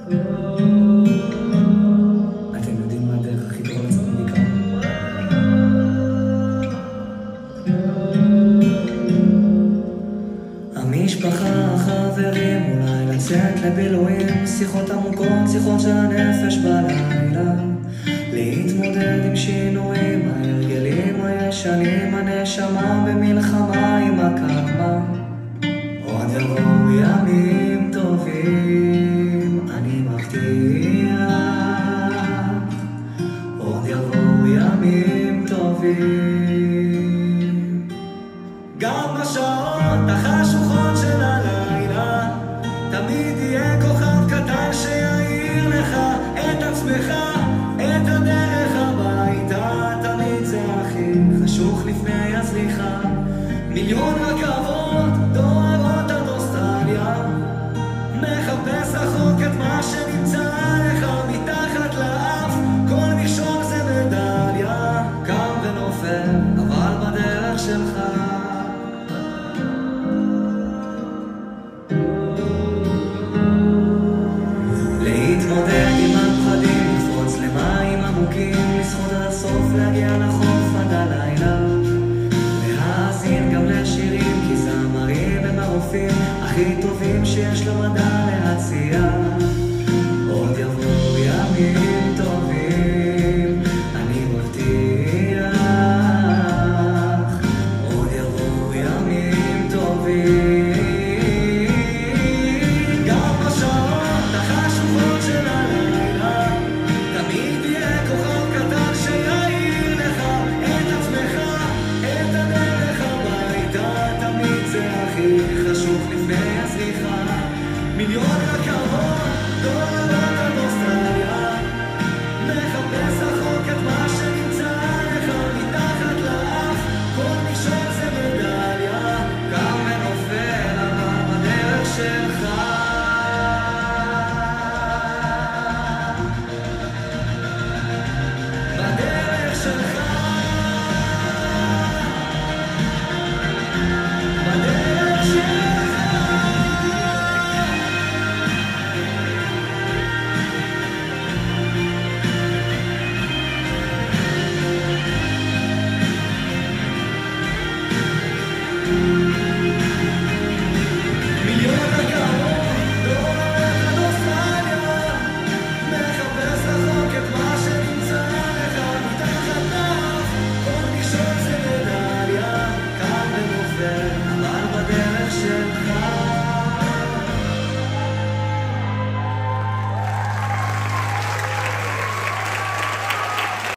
אתם יודעים מה הדרך הכי טובה לצאת מדיקה? המשפחה, החברים, אולי לצאת לבילויים, שיחות עמוקות, שיחות של הנפש בלילה, להתמודד עם שינויים, ההרגלים הישנים, הנשמה במלחמה עם הקרמה. עוד יבואו ימים טובים, אני מבטיח, עוד יבואו ימים טובים. גם בשעות החשוכות של הלילה תמיד יהיה כוכב קטן שיעיר לך את עצמך, את הדרך הביתה. תמיד זה הכי חשוך לפני הזריחה. מיליון רכבות דוהרות עד אוסטרליה, מחפש רחוק את מה שנמצא לך מתחת לאף. כל מכשול זה מדליה, קם ונופל אבל בדרך שלך. להתמודד עם הפחדים, לפרוץ למים עמוקים, לשחות עד הסוף, להגיע לחוף עד הלילה, להאזין גם לשירים, כי זמרים הם הרופאים הכי טובים שיש למדע להציע. עוד יבואו ימים טובים, אני מבטיח, עוד יבואו ימים טובים. גם בשעות החשוכות של הלילה תמיד יהיה כוכב קטן שיעיר לך את עצמך, את הדרך הביתה. תמיד זה הכי חשוך לפני הזריחה. מיליון רכבות דוהרות